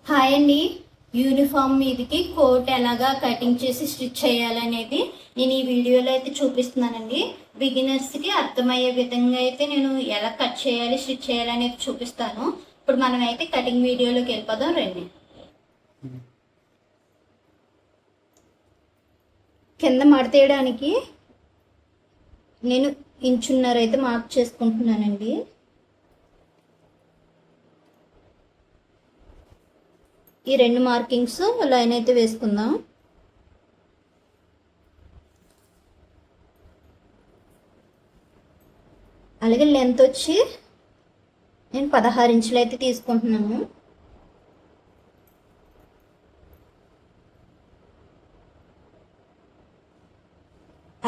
Hi అండి. Uniform మీదకి coat ఎలాగా కటింగ్ చేసి స్టిచ్ చేయాలనేది నేను ఈ వీడియోలో అయితే చూపిస్తున్నానండి. బిగినర్స్కి అర్థమయ్యే విధంగా అయితే నేను ఎలా కట్ చేయాలి, స్టిచ్ చేయాలి అనేది చూపిస్తాను. ఇప్పుడు మనం అయితే కటింగ్ వీడియోలోకి వెళ్ళిపోదాం రండి. కింద మడతేయడానికి నేను ఇంచున్నర అయితే మార్క్ చేసుకుంటున్నానండి. ఈ రెండు మార్కింగ్స్ లైన్ అయితే వేసుకుందాం. అలాగే లెంత్ వచ్చి నేను 16 ఇంచులు అయితే తీసుకుంటున్నాను.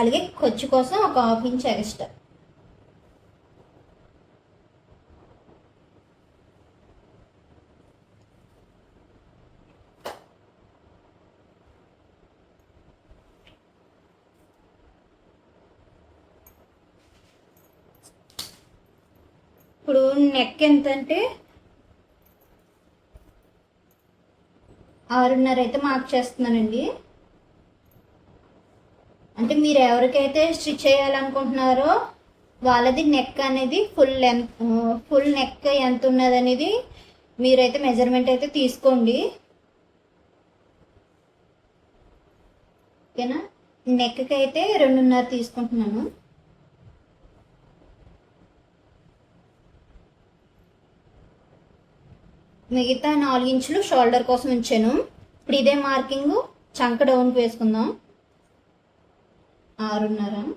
అలాగే ఖర్చు కోసం ఒక 1/2 ఇంచ్ ఎక్స్ట్రా. ఇప్పుడు నెక్ ఎంత అంటే 6:30 అయితే మార్క్ చేస్తున్నానండి. అంటే మీరు ఎవరికైతే స్టిచ్ చేయాలనుకుంటున్నారో వాళ్ళది నెక్ అనేది ఫుల్ నెక్ ఎంత ఉన్నది అనేది మీరైతే మెజర్మెంట్ అయితే తీసుకోండి. ఓకేనా? నెక్కి అయితే 2:30 తీసుకుంటున్నాను. మిగతా 4 ఇంచులు షోల్డర్ కోసం ఉంచాను. ఇప్పుడు ఇదే మార్కింగ్ చంక డౌన్కి వేసుకుందాం. 6:30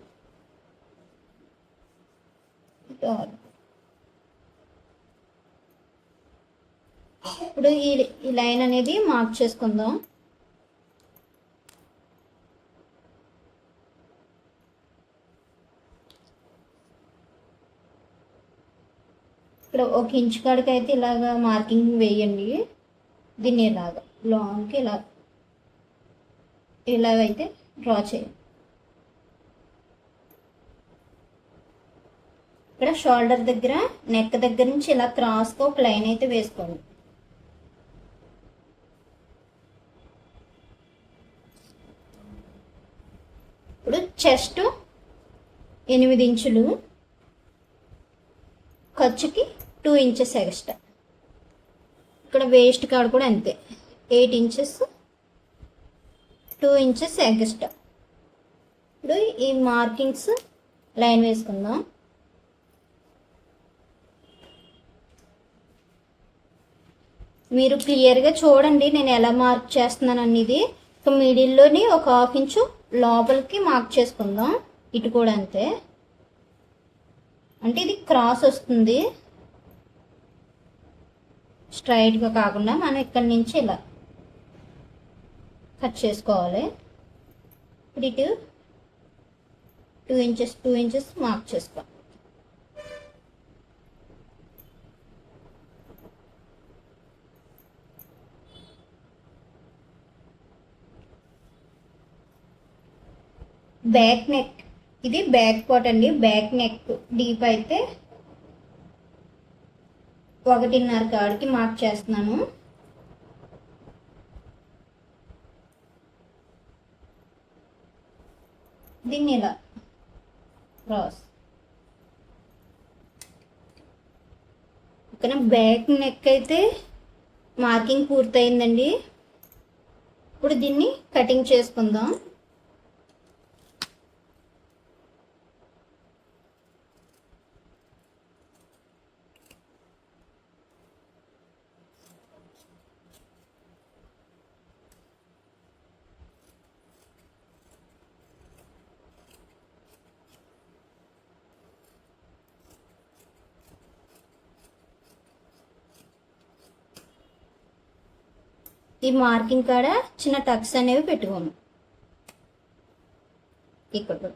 ఇప్పుడు ఈ లైన్ అనేది మార్క్ చేసుకుందాం. ఇక్కడ 1 ఇంచు కాడికి అయితే ఇలాగా మార్కింగ్ వేయండి. దీన్ని ఇలాగా లాంగ్కి ఇలాగైతే డ్రా చేయండి. ఇక్కడ షోల్డర్ దగ్గర నెక్ దగ్గర నుంచి ఇలా క్రాస్గా ఒక లైన్ అయితే వేసుకోండి. ఇప్పుడు చెస్ట్ 8 ఇంచులు, ఖర్చుకి 2 ఇంచెస్ ఎక్స్ట్రా. ఇక్కడ వేస్ట్ కాడ కూడా అంతే, 8 ఇంచెస్ 2 ఇంచెస్ ఎక్స్ట్రా. ఇప్పుడు ఈ మార్కింగ్స్ లైన్ వేసుకుందాం. మీరు క్లియర్గా చూడండి నేను ఎలా మార్క్ చేస్తున్నాను అనేది. ఒక మిడిల్లోని ఒక 1/2 ఇంచు లోపలికి మార్క్ చేసుకుందాం. ఇటు కూడా అంతే, అంటే ఇది క్రాస్ వస్తుంది, స్ట్రైట్గా కాకుండా మనం ఇక్కడి నుంచి ఇలా కట్ చేసుకోవాలి. ఇప్పుడు ఇటు 2 ఇంచెస్ మార్క్ చేసుకోవాలి. బ్యాక్ నెక్, ఇది బ్యాక్ పార్ట్ అండి. బ్యాక్ నెక్ డీప్ అయితే 1.5 కాడికి మార్క్ చేస్తున్నాను. దీన్ని ఇలా క్రాస్. ఓకేనా? బ్యాక్ నెక్ అయితే మార్కింగ్ పూర్తయిందండి. ఇప్పుడు దీన్ని కటింగ్ చేసుకుందాం. ఈ మార్కింగ్ కాడ చిన్న టక్స్ అనేవి పెట్టుకోండి. ఇక్కడ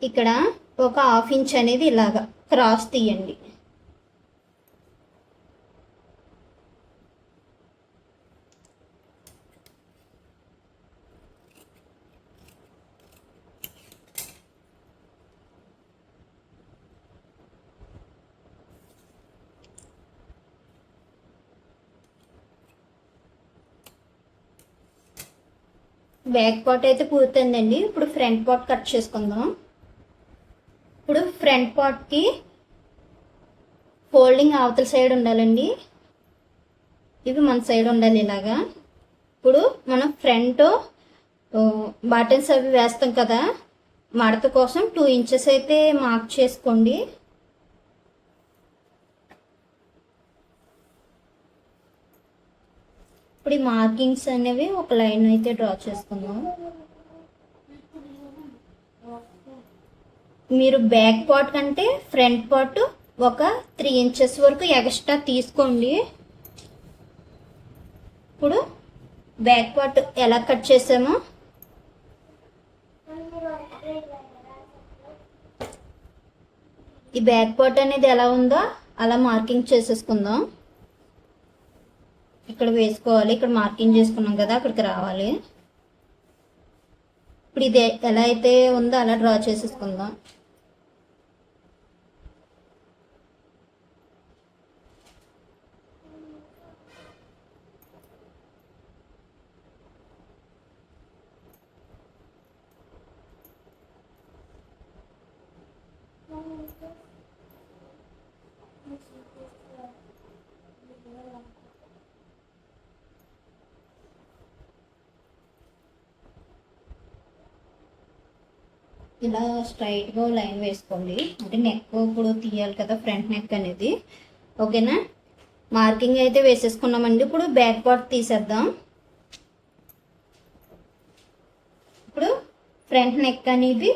ఇక్కడ ఒక 1/2 ఇంచ్ అనేది ఇలాగా క్రాస్ తీయండి. బ్యాక్ పార్ట్ అయితే పూర్తయిందండి. ఇప్పుడు ఫ్రంట్ పార్ట్ కట్ చేసుకుందాం. ఇప్పుడు ఫ్రంట్ పార్ట్కి ఫోల్డింగ్ అవతల సైడ్ ఉండాలండి. ఇవి మన సైడ్ ఉండాలి ఇలాగా. ఇప్పుడు మనం ఫ్రంట్ బటన్స్ అవి వేస్తాం కదా, మడత కోసం 2 ఇంచెస్ అయితే మార్క్ చేసుకోండి. ఇప్పుడు ఈ మార్కింగ్స్ అనేవి ఒక లైన్ అయితే డ్రా చేసుకుందాం. మీరు బ్యాక్ పార్ట్ కంటే ఫ్రంట్ పార్ట్ ఒక 3 ఇంచెస్ వరకు ఎక్స్ట్రా తీసుకోండి. ఇప్పుడు బ్యాక్ పార్ట్ ఎలా కట్ చేసామో ఈ బ్యాక్ పార్ట్ అనేది ఎలా ఉందో అలా మార్కింగ్ చేసేసుకుందాం. ఇక్కడ వేసుకోవాలి. ఇక్కడ మార్కింగ్ చేసుకున్నాం కదా, అక్కడికి రావాలి. ఇప్పుడు ఇది ఎలా అయితే ఉందో అలా డ్రా చేసేసుకుందాం. ఇలా స్ట్రైట్గా లైన్ వేసుకోండి. అంటే నెక్ ఇప్పుడు తీయాలి కదా, ఫ్రంట్ నెక్ అనేది. ఓకేనా, మార్కింగ్ అయితే వేసేసుకున్నామండి. ఇప్పుడు బ్యాక్ పార్ట్ తీసేద్దాం. ఇప్పుడు ఫ్రంట్ నెక్ అనేది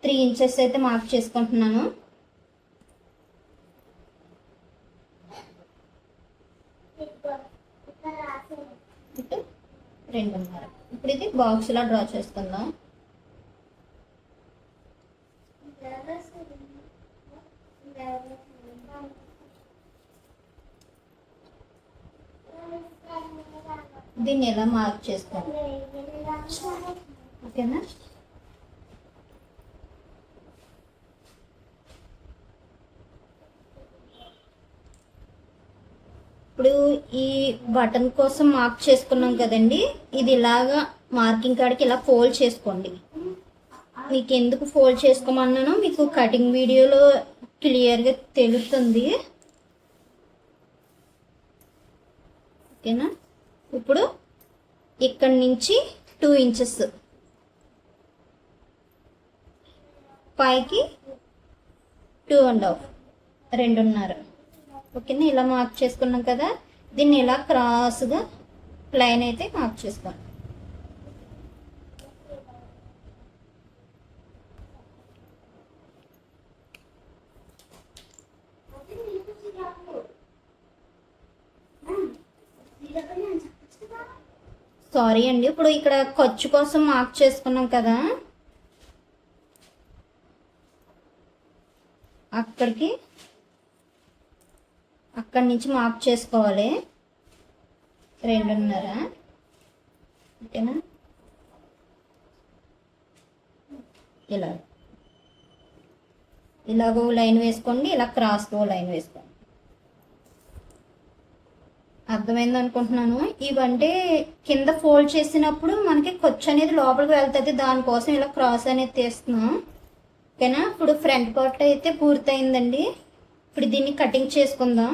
3 ఇంచెస్ అయితే మార్క్ చేసుకుంటున్నాను. ఇటు 2.5. ఇప్పుడు ఇది బాక్స్లా డ్రా చేసుకుందాం. దీన్ని ఎలా మార్క్ చేసుకోండి. ఓకేనా, ఇప్పుడు ఈ బటన్ కోసం మార్క్ చేసుకున్నాం కదండి, ఇది ఇలాగా మార్కింగ్ కాడికి ఇలా ఫోల్డ్ చేసుకోండి. మీకు ఎందుకు ఫోల్డ్ చేసుకోమన్నానో మీకు కటింగ్ వీడియోలో క్లియర్గా తెలుస్తుంది. ఓకేనా, ఇప్పుడు ఇక్కడి నుంచి 2 ఇంచెస్ పైకి 2.5, 2.5. ఓకేనా, ఇలా మార్క్ చేసుకున్నాం కదా, దీన్ని ఇలా క్రాస్గా లైన్ అయితే మార్క్ చేసుకోండి. సారీ అండి, ఇప్పుడు ఇక్కడ ఖర్చు కోసం మార్క్ చేసుకున్నాం కదా, అక్కడి నుంచి మార్క్ చేసుకోవాలి 2.5. ఓకేనా, ఇలాగో లైన్ వేసుకోండి, ఇలా క్రాస్తో లైన్ వేసుకోండి. అర్థమైంది అనుకుంటున్నాను. ఇవంటే కింద ఫోల్డ్ చేసినప్పుడు మనకి ఖర్చు అనేది లోపలికి వెళ్తుంది, దానికోసం ఇలా క్రాస్ అనేది తీస్తున్నాం. ఓకేనా, ఇప్పుడు ఫ్రంట్ పార్ట్ అయితే పూర్తయిందండి. ఇప్పుడు దీన్ని కటింగ్ చేసుకుందాం.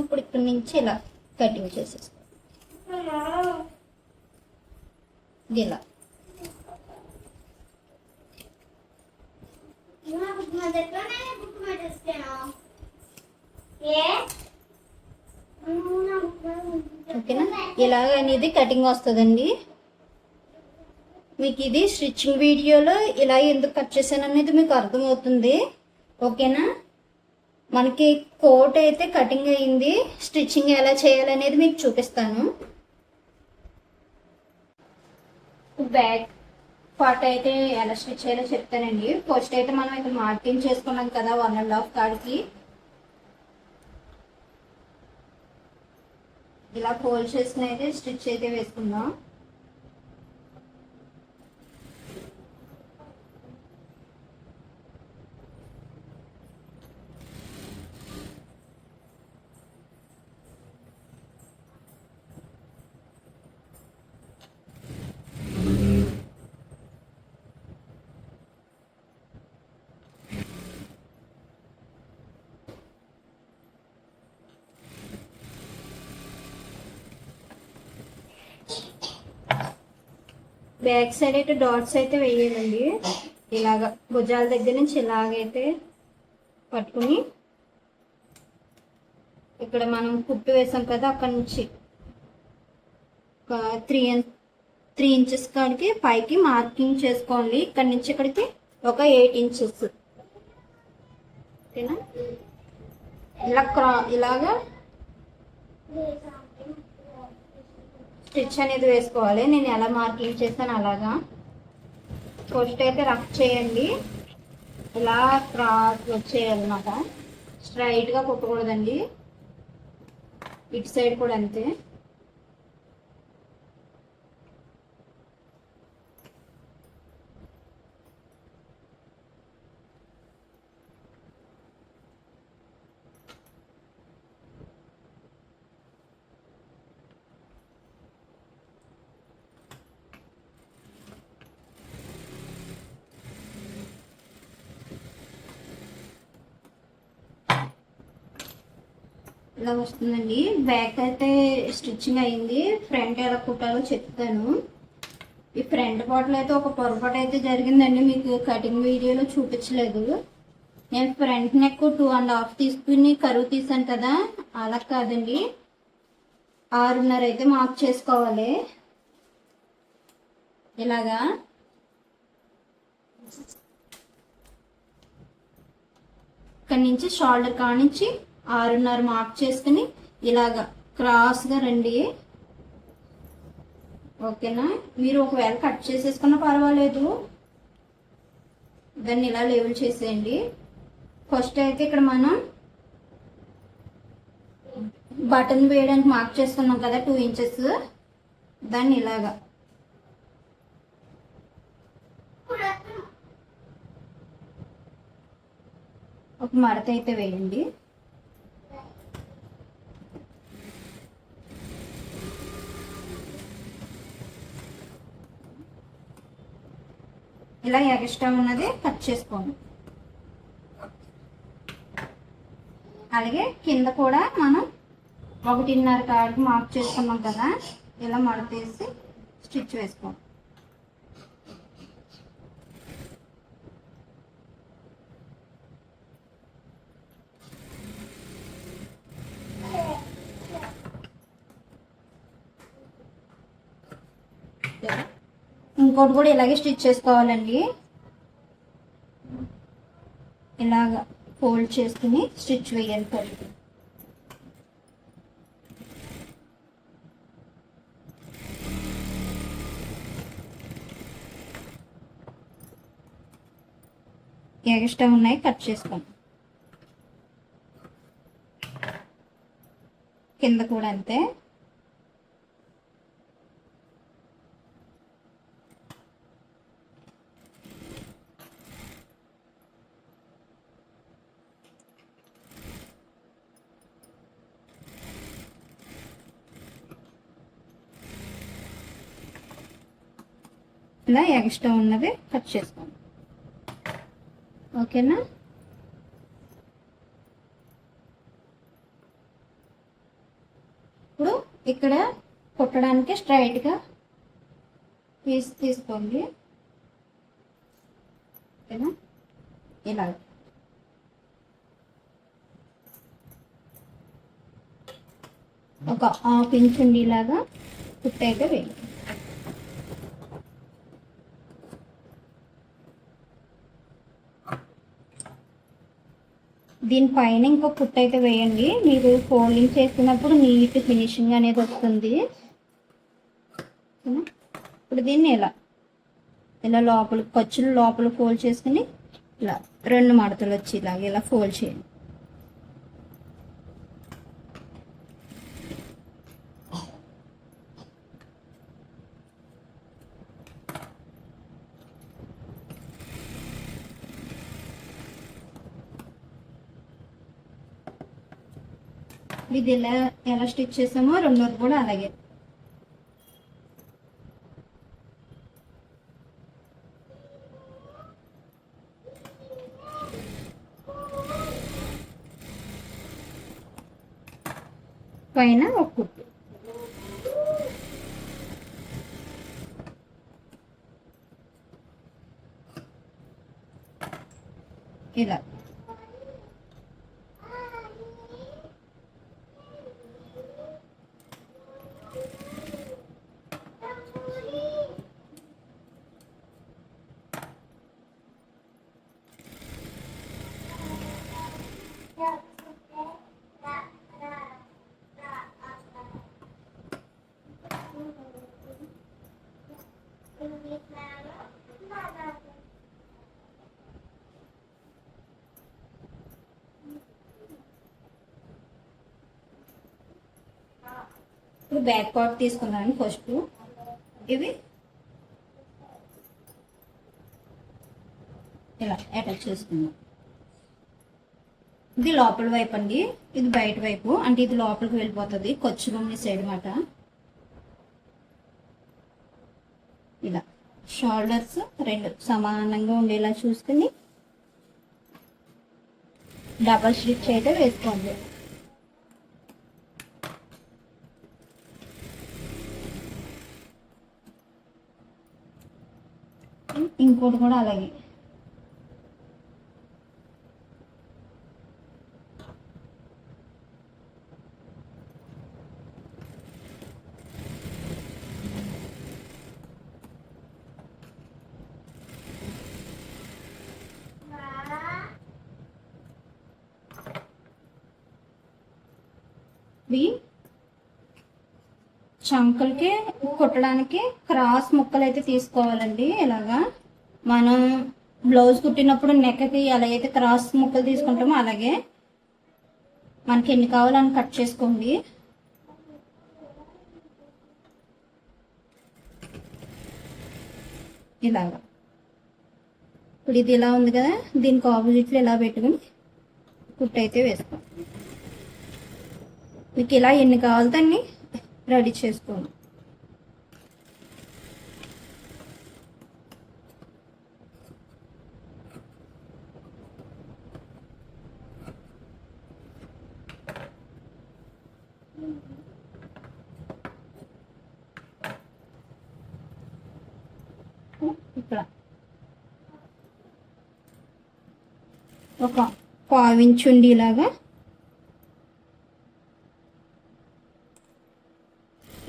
ఇప్పుడు ఇక్కడి నుంచి ఇలా కటింగ్ చేసేసుకో. ఇలా ఓకేనా, ఇలాగ అనేది కటింగ్ వస్తుందండి. మీకు ఇది స్టిచ్చింగ్ వీడియోలో ఇలా ఎందుకు కట్ చేశాను అనేది మీకు అర్థమవుతుంది. ఓకేనా, మనకి కోట్ అయితే కటింగ్ అయింది. స్టిచ్చింగ్ ఎలా చేయాలనేది మీకు చూపిస్తాను. పార్ట్ అయితే ఎలా స్టిచ్ చేయాలో చెప్తానండి. ఫస్ట్ అయితే మనం ఇక్కడ మార్కింగ్ చేసుకున్నాం కదా 1.5 కాడికి ఇలా ఫోల్డ్ చేసుకుని అయితే స్టిచ్ అయితే వేసుకుందాం. బ్యాక్ సైడ్ అయితే డాట్స్ అయితే వేయాలండి. ఇలాగ భుజాల దగ్గర నుంచి ఇలాగైతే పట్టుకుని ఇక్కడ మనం కుట్టు వేసాం కదా అక్కడ నుంచి ఒక 3 ఇంచెస్ కాడికి పైకి మార్కింగ్ చేసుకోండి. ఇక్కడ నుంచి ఇక్కడికి ఒక 8 ఇంచెస్. ఓకేనా? ఇలాగా స్టిచ్ అనేది వేసుకోవాలి. నేను ఎలా మార్కింగ్ చేస్తాను అలాగా. ఫస్ట్ అయితే రఫ్ చేయండి. ఇలా క్రాస్ వచ్చేయాలన్నమాట. స్ట్రైట్గా కుట్టకూడదండి. ఇటు సైడ్ కూడా అంతే. ఇలా వస్తుందండి. బ్యాక్ అయితే స్టిచ్చింగ్ అయింది. ఫ్రంట్ ఎలా కుట్టాలో చెప్తాను. ఈ ఫ్రంట్ పార్ట్లో అయితే ఒక పొరపాటు అయితే జరిగిందండి. మీకు కటింగ్ వీడియోలో చూపించలేదు. నేను ఫ్రంట్ నెక్ 2.5 తీసుకుని కరువు తీసాను కదా, అలా కాదండి. 6.5 అయితే మార్క్ చేసుకోవాలి. ఇలాగా ఇక్కడ నుంచి షోల్డర్ కానించి 6.5 మార్క్ చేసుకుని ఇలాగా క్రాస్గా రండి. ఓకేనా? మీరు ఒకవేళ కట్ చేసేసుకున్నా పర్వాలేదు, దాన్ని ఇలా లెవెల్ చేసేయండి. ఫస్ట్ అయితే ఇక్కడ మనం బటన్ వేయడానికి మార్క్ చేసుకున్నాం కదా 2 ఇంచెస్, దాన్ని ఇలాగా ఒక మడత అయితే వేయండి. ఇలా ఎక్స్ట్రా ఉన్నది కట్ చేసుకోండి. అలాగే కింద కూడా మనం 1.5 కాడికి మార్క్ చేసుకున్నాం కదా, ఇలా మడతేసి స్టిచ్ వేసుకోండి. ఇంకోటి కూడా ఇలాగే స్టిచ్ చేసుకోవాలండి. ఇలాగ ఫోల్డ్ చేసుకుని స్టిచ్ వేయాలి కలిపి. ఎక్స్ట్రా ఉన్నాయి కట్ చేసుకోండి. కింద కూడా అంతే. ఇలా ఎక్స్ట్రా ఉన్నది కట్ చేసుకోండి. ఓకేనా? ఇప్పుడు ఇక్కడ కుట్టడానికి స్ట్రైట్గా పీస్ తీసుకోండి. ఓకేనా? ఇలా ఒక 1/2 ఇంచ్ ఉండేలాగా కుట్టయితే వేయండి. దీనిపైన ఇంకో కుట్టు అయితే వేయండి. మీరు ఫోల్డింగ్ చేసినప్పుడు నీట్ ఫినిషింగ్ అనేది వస్తుంది. ఇప్పుడు దీన్ని ఇలా ఇలా లోపల ఖర్చులు లోపల ఫోల్డ్ చేసుకుని ఇలా 2 మడతలు వచ్చి ఇలాగ ఇలా ఫోల్డ్ చేయండి. ఇది ఎలా స్టిచ్ చేసామో రెండోది కూడా అలాగే. పైన ఒక కుట్టు ఇలా. ఇప్పుడు బ్యాక్ పార్ట్ తీసుకున్నాను. ఫస్ట్ ఇవి ఇలా అటాచ్ చేసుకుందాం. ఇది లోపల వైపు అండి, ఇది బయట వైపు. అంటే ఇది లోపలికి వెళ్ళిపోతుంది ఖర్చులు సైడ్ మాట. ఇలా షోల్డర్స్ 2 సమానంగా ఉండేలా చూసుకుని డబల్ స్టిచ్ అయితే వేసుకోండి. ఇంకోటి కూడా అలాగే. చంకలకి కుట్టడానికి క్రాస్ ముక్కలు అయితే తీసుకోవాలండి. ఇలాగా మనం బ్లౌజ్ కుట్టినప్పుడు నెక్కకి ఎలా అయితే క్రాస్ ముక్కలు తీసుకుంటామో అలాగే మనకి ఎన్ని కావాలని కట్ చేసుకోండి. ఇలాగా. ఇప్పుడు ఇది ఇలా ఉంది కదా, దీనికి ఆపోజిట్లో ఇలా పెట్టుకుని కుట్టు అయితే వేసుకోండి. మీకు ఇలా ఎన్ని కావాలో అన్ని రెడీ చేసుకోండి. ఇక్కడ ఒక 1/4 ఇంచ్ ఉండేలాగా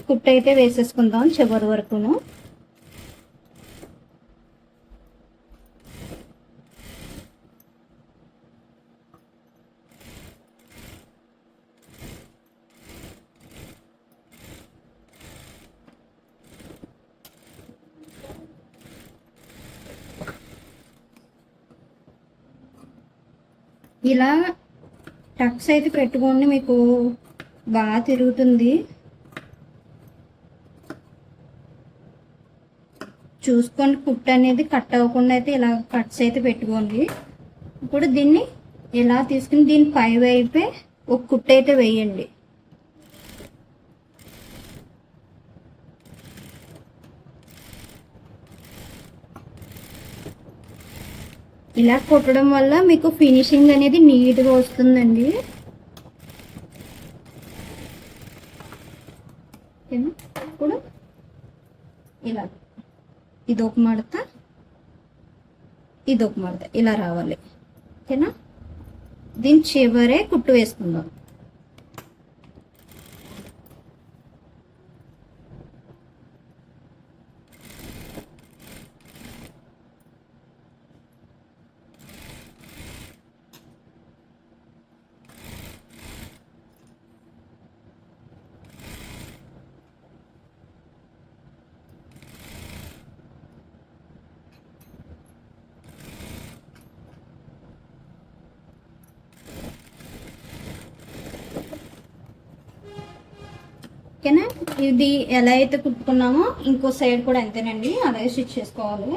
కుట్టు అయితే వేసేసుకుందాం చివరి వరకును. ఇలా టక్స్ అయితే పెట్టుకోండి, మీకు బాగా తిరుగుతుంది. చూసుకోండి కుట్టు అనేది కట్ అవ్వకుండా అయితే ఇలా కట్స్ అయితే పెట్టుకోండి. ఇప్పుడు దీన్ని ఇలా తీసుకుని దీని పై వైపే ఒక కుట్టు అయితే వేయండి. ఇలా కుట్టడం వల్ల మీకు ఫినిషింగ్ అనేది నీట్గా వస్తుందండి. ఇప్పుడు ఇలా ఇదొక మడత ఇదొక మడత ఇలా రావాలి. ఓకేనా? దీని చివరే కుట్టు వేసుకుందాం. ఓకేనా. ఇది ఎలా అయితే కుట్టుకున్నామో ఇంకో సైడ్ కూడా అంతేనండి, అలాగే స్టిచ్ చేసుకోవాలి.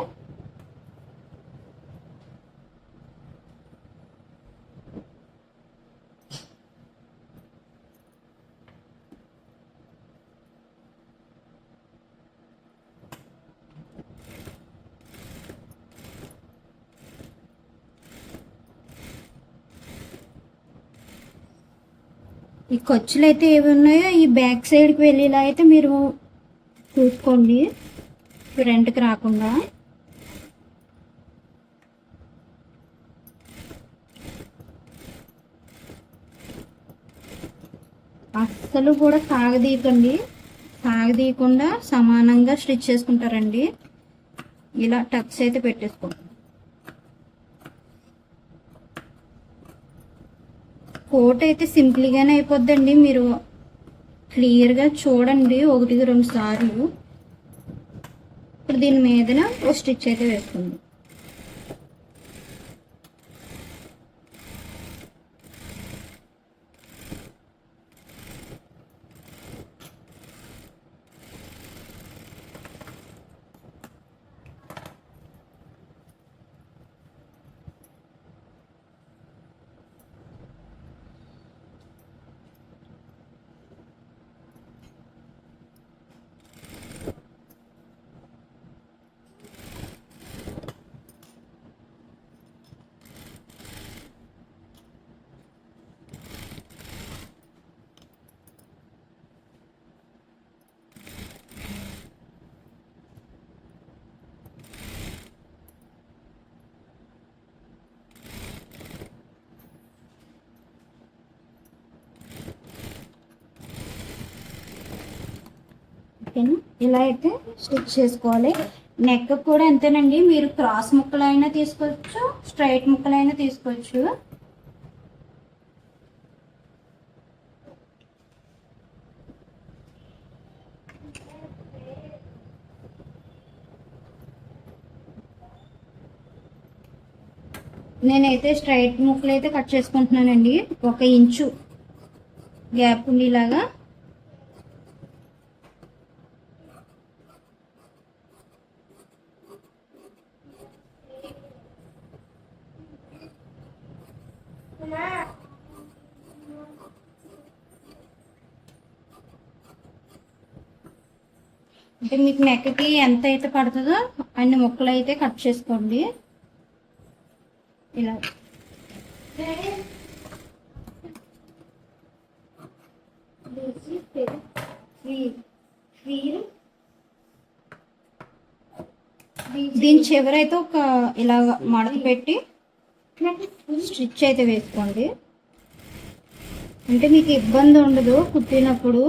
ఈ ఖర్చులు అయితే ఏవి ఉన్నాయో ఈ బ్యాక్ సైడ్కి వెళ్ళేలా అయితే మీరు చూసుకోండి, ఫ్రంట్కి రాకుండా. అస్సలు కూడా సాగదీయకుండా సమానంగా స్టిచ్ చేసుకుంటారండి. ఇలా టక్స్ అయితే పెట్టేసుకోండి. కోట్ అయితే సింపుల్గానే అయిపోద్దండి, మీరు క్లియర్గా చూడండి 1-2 సార్లు. ఇప్పుడు దీని మీదన ఒక స్టిచ్ అయితే వేసుకోండి. ఓకేనా, ఇలా అయితే స్టిచ్ చేసుకోవాలి. నెక్ కూడా అంతేనండి, మీరు క్రాస్ ముక్కలైనా తీసుకోవచ్చు, స్ట్రైట్ ముక్కలైనా తీసుకోవచ్చు. నేనైతే స్ట్రైట్ ముక్కలు అయితే కట్ చేసుకుంటున్నానండి, 1 ఇంచు గ్యాప్ ఉండేలాగా. అంటే మీకు నెక్కి ఎంత అయితే పడుతుందో అన్ని ముక్కలు అయితే కట్ చేసుకోండి ఇలా. దీని చివరైతే ఒక ఇలా మడత పెట్టి స్టిచ్ అయితే వేసుకోండి, అంటే మీకు ఇబ్బంది ఉండదు కుట్టినప్పుడు.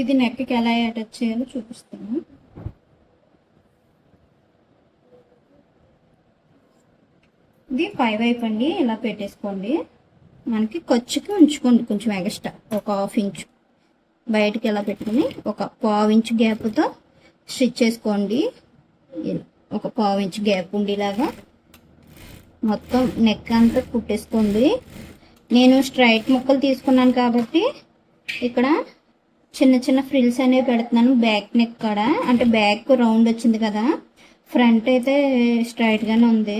ఇది నెక్కి ఎలా అటాచ్ చేయాలో చూపిస్తాను. ఇది పై వైపు అండి, ఇలా పెట్టేసుకోండి. మనకి ఖర్చుకి ఉంచుకోండి కొంచెం ఎక్స్ట్రా, ఒక 1/2 ఇంచు బయటకి ఎలా పెట్టుకుని ఒక 1/4 ఇంచు గ్యాప్తో స్టిచ్ చేసుకోండి. ఒక 1/4 ఇంచు గ్యాప్ ఉండేలాగా మొత్తం నెక్ అంతా కుట్టేసుకోండి. నేను స్ట్రైట్ ముక్కలు తీసుకున్నాను కాబట్టి ఇక్కడ చిన్న చిన్న ఫ్రిల్స్ అనేవి పెడుతున్నాను బ్యాక్ నెక్ కాడ, అంటే బ్యాక్ రౌండ్ వచ్చింది కదా, ఫ్రంట్ అయితే స్ట్రైట్గానే ఉంది.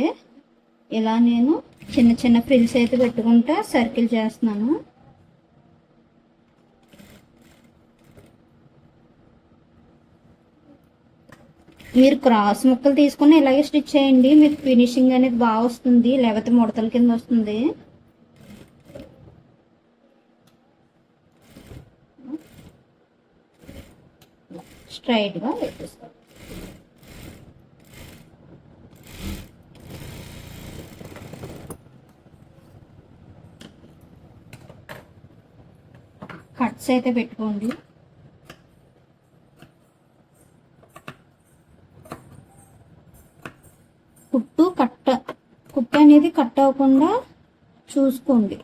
ఇలా నేను చిన్న చిన్న ఫ్రిల్స్ అయితే పెట్టుకుంటా సర్కిల్ చేస్తున్నాను. మీరు క్రాస్ ముక్కలు తీసుకుని ఇలాగే స్టిచ్ చేయండి, మీకు ఫినిషింగ్ అనేది బాగా వస్తుంది, లేకపోతే ముడతల కింద వస్తుంది. స్ట్రైట్గా పెట్టేసుకోండి. కట్స్ అయితే పెట్టుకోండి. కట్ అవ్వకుండా చూసుకోండి.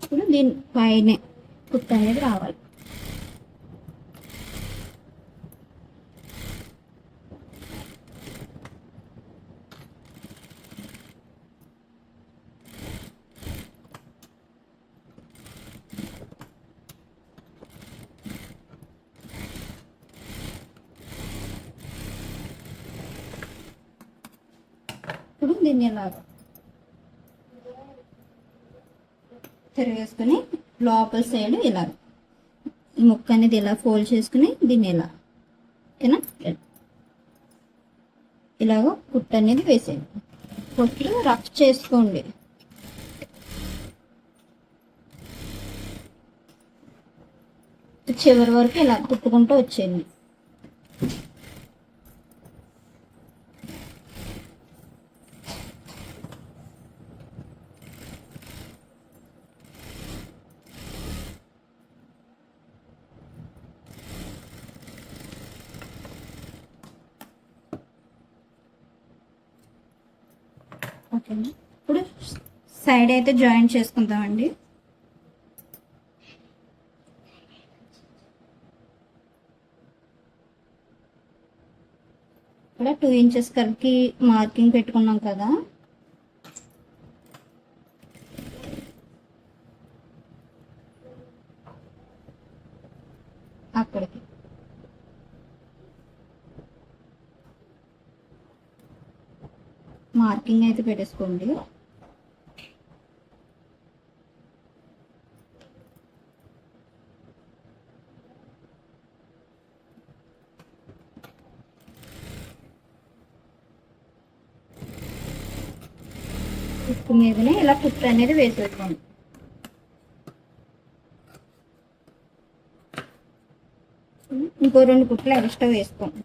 ఇప్పుడు దీని పైన కుట్టు అనేది రావాలి. ఇప్పుడు దీన్ని ఇలాగా తిరిగేసుకుని లోపల సైడ్ ఇలా ఈ ముక్క అనేది ఇలా ఫోల్డ్ చేసుకుని దీన్ని ఇలా ఓకేనా, ఇలాగ కుట్టు అనేది వేసేయండి. కుట్లు రఫ్ చేసుకోండి. చివరి వరకు ఇలా కుట్టుకుంటూ వచ్చేయండి. ఓకేనా, ఇప్పుడు సైడ్ అయితే జాయిన్ చేసుకుందామండి. ఇక్కడ 2 ఇంచెస్ కలిపి మార్కింగ్ పెట్టుకున్నాం కదా, అక్కడికి మార్కింగ్ అయితే పెట్టేసుకోండి. కుట్టు మీదనే ఇలా కుట్టు అనేది వేసేసుకోండి. ఇంకో 2 కుట్లు ఎక్స్ట్రా వేసుకోండి.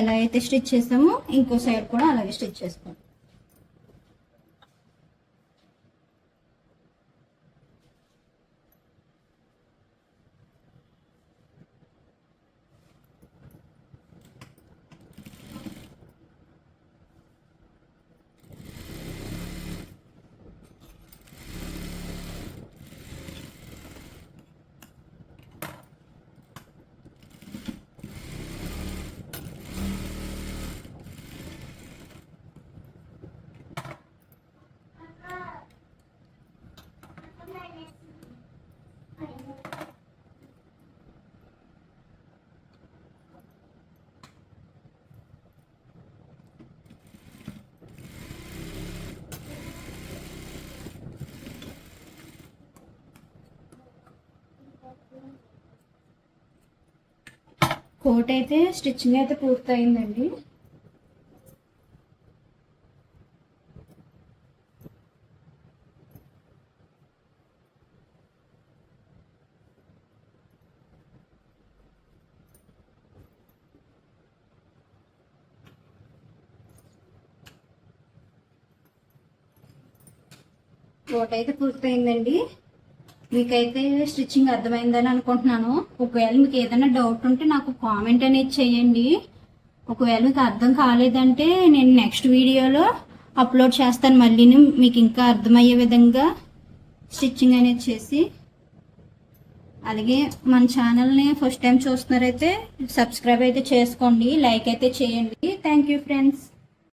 ఎలా అయితే స్టిచ్ చేసామో ఇంకో సైడ్ కూడా అలాగే స్టిచ్ చేసుకోండి. కోట్ అయితే స్టిచ్చింగ్ అయితే పూర్తయిందండి. కోట్ అయితే పూర్తయిందండి. మీకైతే స్టిచ్చింగ్ అర్థమైందని అనుకుంటున్నాను. ఒకవేళ మీకు ఏదైనా డౌట్ ఉంటే నాకు కామెంట్ అనేది చేయండి. ఒకవేళ మీకు అర్థం కాలేదంటే నేను నెక్స్ట్ వీడియోలో అప్లోడ్ చేస్తాను. మళ్ళీ మీకు ఇంకా అర్థమయ్యే విధంగా స్టిచ్చింగ్ అనేది చేసి. అలాగే మన ఛానల్ని ఫస్ట్ టైం చూస్తున్నారైతే సబ్స్క్రైబ్ అయితే చేసుకోండి, లైక్ అయితే చేయండి. Thank you friends.